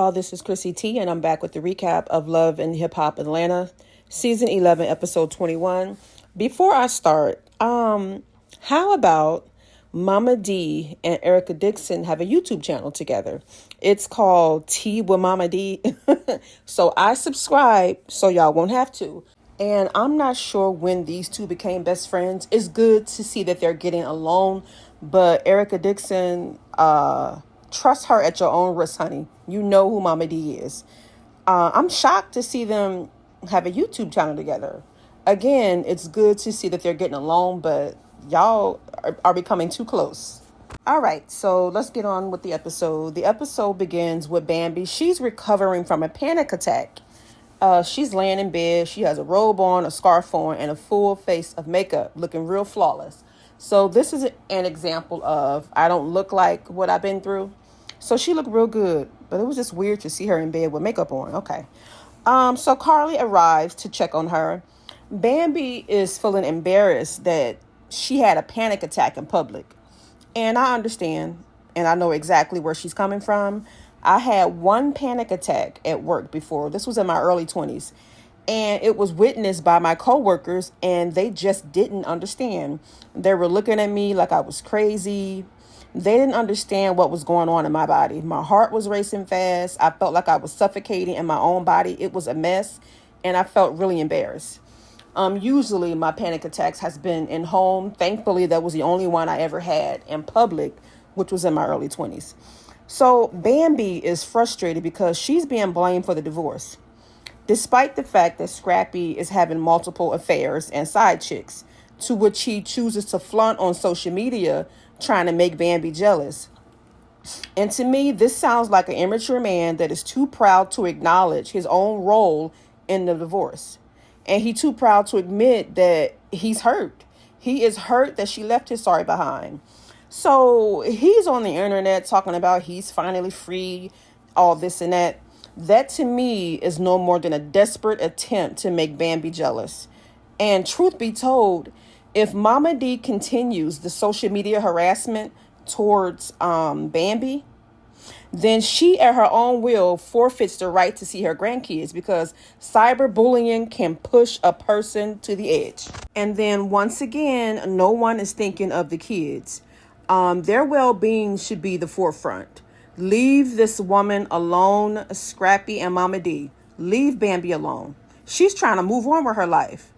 y'all. This is Chrissy T, and I'm back with the recap of Love and Hip Hop Atlanta, Season 11, Episode 21. Before I start, how about Momma Dee and Erica Dixon have a YouTube channel together? It's called Tea with Momma Dee. So I subscribe so y'all won't have to. And I'm not sure when these two became best friends. It's good to see that they're getting along, but Erica Dixon, trust her at your own risk, honey. You know who Momma Dee is. I'm shocked to see them have a YouTube channel together. Again, it's good to see that they're getting along, but y'all are becoming too close. All right, so let's get on with the episode. The episode begins with Bambi. She's recovering from a panic attack. She's laying in bed. She has a robe on, a scarf on, and a full face of makeup, looking real flawless. So this is an example of I don't look like what I've been through. So she looked real good, but it was just weird to see her in bed with makeup on. Okay. So Karli arrives to check on her. Bambi is feeling embarrassed that she had a panic attack in public. And I understand, and I know exactly where she's coming from. I had one panic attack at work before. This was in my early 20s. And it was witnessed by my coworkers, and they just didn't understand. They were looking at me like I was crazy. They didn't understand what was going on in my body. My heart was racing fast. I felt like I was suffocating in my own body. It was a mess, and I felt really embarrassed. Usually my panic attacks has been in home. Thankfully, that was the only one I ever had in public, which was in my early 20s. So Bambi is frustrated because she's being blamed for the divorce, despite the fact that Scrappy is having multiple affairs and side chicks, to which he chooses to flaunt on social media, trying to make Bambi jealous. And to me, this sounds like an immature man that is too proud to acknowledge his own role in the divorce. And he's too proud to admit that he's hurt. He is hurt that she left his sorry behind. So he's on the internet talking about he's finally free, all this and that. That to me is no more than a desperate attempt to make Bambi jealous. And truth be told, if Momma Dee continues the social media harassment towards Bambi, then she at her own will forfeits the right to see her grandkids, because cyberbullying can push a person to the edge. And then once again, no one is thinking of the kids. Their well-being should be the forefront. Leave this woman alone, Scrappy and Momma Dee. Leave Bambi alone. She's trying to move on with her life.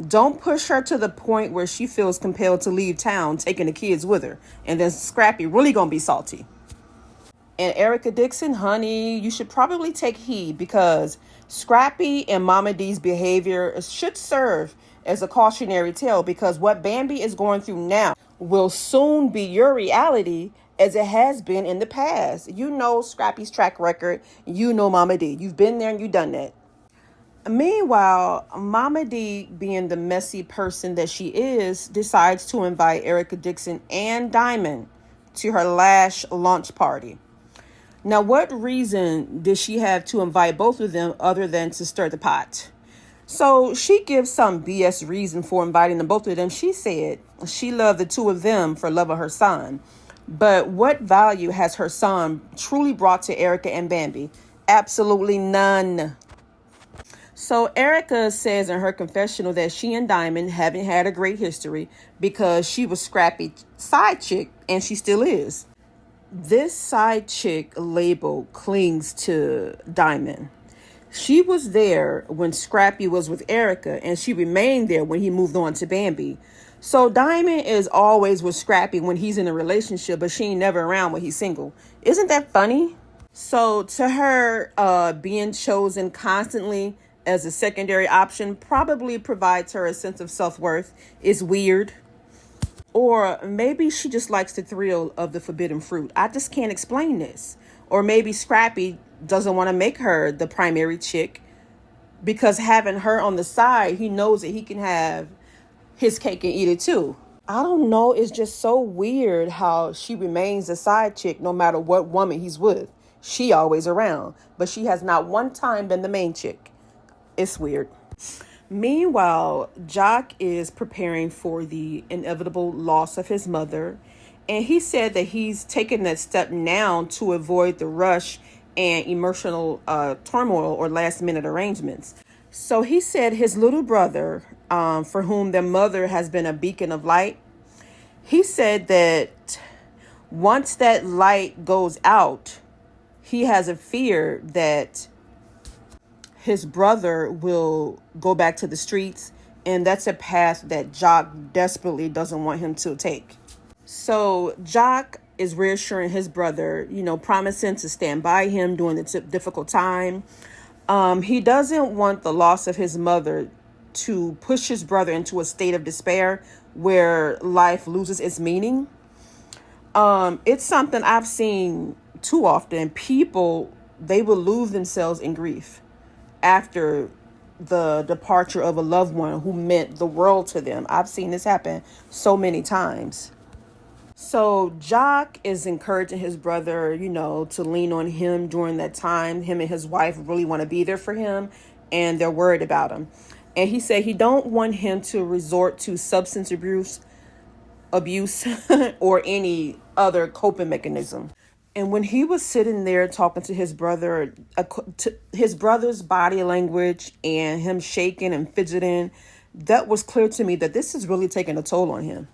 Don't push her to the point where she feels compelled to leave town, taking the kids with her. And then Scrappy really gonna be salty. And Erica Dixon, honey, you should probably take heed, because Scrappy and Momma Dee's behavior should serve as a cautionary tale, because what Bambi is going through now will soon be your reality, as it has been in the past. You know Scrappy's track record. You know Momma Dee. You've been there and you've done that. Meanwhile, Momma Dee, being the messy person that she is, decides to invite Erica Dixon and Diamond to her Lash launch party. Now, what reason did she have to invite both of them other than to stir the pot? So she gives some BS reason for inviting them, both of them. She said she loved the two of them for love of her son. But what value has her son truly brought to Erica and Bambi? Absolutely none. So Erica says in her confessional that she and Diamond haven't had a great history because she was Scrappy's side chick, and she still is. This side chick label clings to Diamond. She was there when Scrappy was with Erica, and she remained there when he moved on to Bambi. So Diamond is always with Scrappy when he's in a relationship, but she ain't never around when he's single. Isn't that funny? So to her, being chosen constantly as a secondary option probably provides her a sense of self-worth. Is weird. Or maybe she just likes the thrill of the forbidden fruit. I just can't explain this. Or maybe Scrappy doesn't want to make her the primary chick, because having her on the side, he knows that he can have his cake and eat it too. I don't know. It's just so weird how she remains a side chick no matter what woman he's with. She always around, but she has not one time been the main chick. It's weird. Meanwhile, Jock is preparing for the inevitable loss of his mother, and he said that he's taken that step now to avoid the rush and emotional turmoil or last minute arrangements. So he said his little brother, for whom their mother has been a beacon of light, he said that once that light goes out, he has a fear that his brother will go back to the streets, and that's a path that Jock desperately doesn't want him to take. So Jock is reassuring his brother, promising to stand by him during the difficult time. He doesn't want the loss of his mother to push his brother into a state of despair where life loses its meaning. It's something I've seen too often. People, they will lose themselves in grief after the departure of a loved one who meant the world to them. I've seen this happen so many times. So Jock is encouraging his brother, to lean on him during that time. Him and his wife really want to be there for him, and they're worried about him. And he said he don't want him to resort to substance abuse or any other coping mechanism. And when he was sitting there talking to his brother, his brother's body language and him shaking and fidgeting, that was clear to me that this is really taking a toll on him.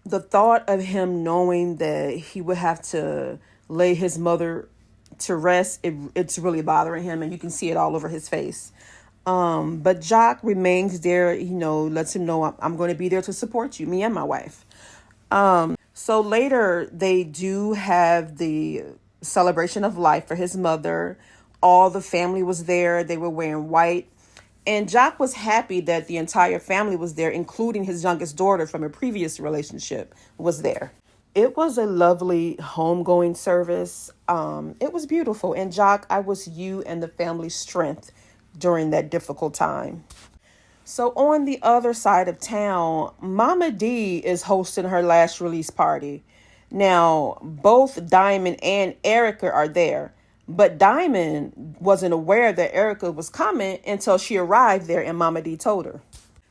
The thought of him knowing that he would have to lay his mother to rest, it's really bothering him, and you can see it all over his face. But Jock remains there, lets him know I'm going to be there to support you, me and my wife. So later they do have the celebration of life for his mother. All the family was there. They were wearing white. And Jock was happy that the entire family was there, including his youngest daughter from a previous relationship was there. It was a lovely homegoing service. It was beautiful. And Jock, I was you and the family's strength during that difficult time. So on the other side of town, Momma Dee is hosting her last release party. Now, both Diamond and Erica are there, but Diamond wasn't aware that Erica was coming until she arrived there and Momma Dee told her.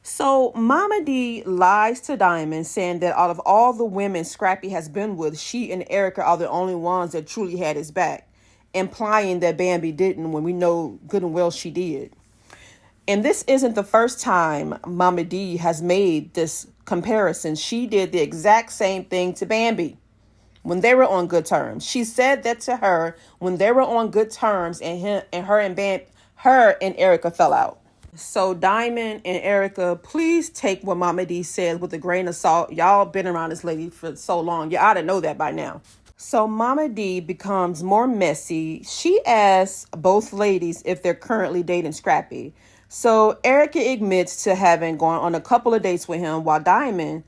So Momma Dee lies to Diamond, saying that out of all the women Scrappy has been with, she and Erica are the only ones that truly had his back, implying that Bambi didn't, when we know good and well she did. And this isn't the first time Momma Dee has made this comparison. She did the exact same thing to Bambi when they were on good terms. She said that to her when they were on good terms, and her and Erica fell out. So Diamond and Erica, please take what Momma Dee said with a grain of salt. Y'all been around this lady for so long. You ought to know that by now. So Momma Dee becomes more messy. She asks both ladies if they're currently dating Scrappy. So Erica admits to having gone on a couple of dates with him, while Diamond,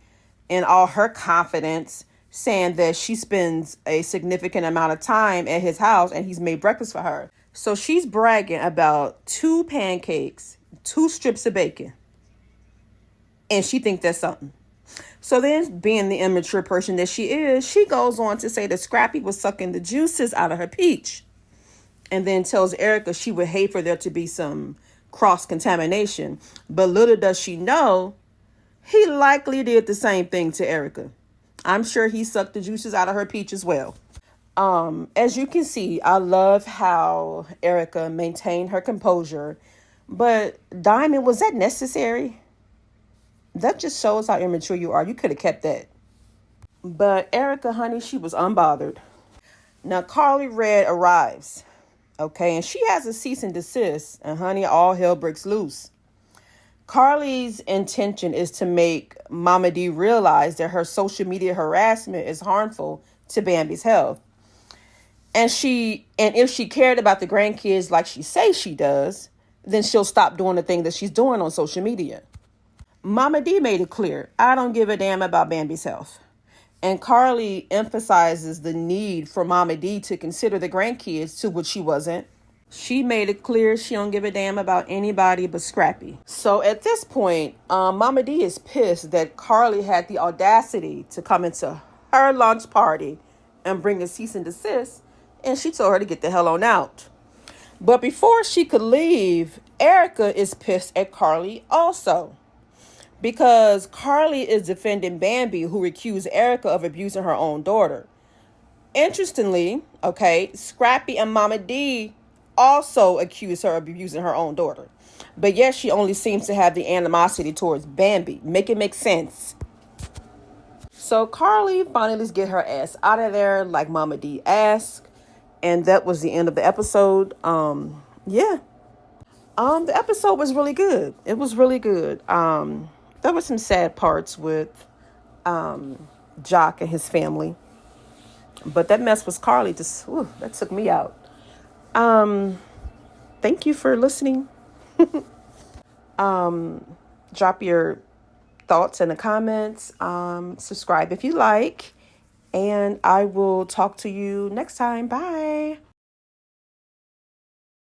in all her confidence, saying that she spends a significant amount of time at his house and he's made breakfast for her. So she's bragging about 2 pancakes, 2 strips of bacon, and she thinks that's something. So then, being the immature person that she is, she goes on to say that Scrappy was sucking the juices out of her peach, and then tells Erica she would hate for there to be some cross-contamination. But little does she know, he likely did the same thing to Erica. I'm sure he sucked the juices out of her peach as well. As you can see, I love how Erica maintained her composure. But Diamond, was that necessary? That just shows how immature you are. You could have kept that. But Erica, honey, she was unbothered. Now, Karli Redd arrives. Okay, and she has a cease and desist. And honey, all hell breaks loose. Karli's intention is to make Momma Dee realize that her social media harassment is harmful to Bambi's health. And if she cared about the grandkids like she says she does, then she'll stop doing the thing that she's doing on social media. Momma Dee made it clear, I don't give a damn about Bambi's health. And Karli emphasizes the need for Momma Dee to consider the grandkids, to which she wasn't. She made it clear she don't give a damn about anybody but Scrappy. So at this point, Momma Dee is pissed that Karli had the audacity to come into her lunch party and bring a cease and desist, and she told her to get the hell on out. But before she could leave, Erica is pissed at Karli also, because Karli is defending Bambi, who accused Erica of abusing her own daughter. Interestingly, okay, Scrappy and Momma Dee also accuse her of abusing her own daughter. But yes, she only seems to have the animosity towards Bambi. Make it make sense. So Karli finally get her ass out of there like Momma Dee asked. And that was the end of the episode. Yeah. The episode was really good. It was really good. There were some sad parts with Jock and his family. But that mess with Karli just, that took me out. Thank you for listening. Drop your thoughts in the comments. Subscribe if you like. And I will talk to you next time. Bye.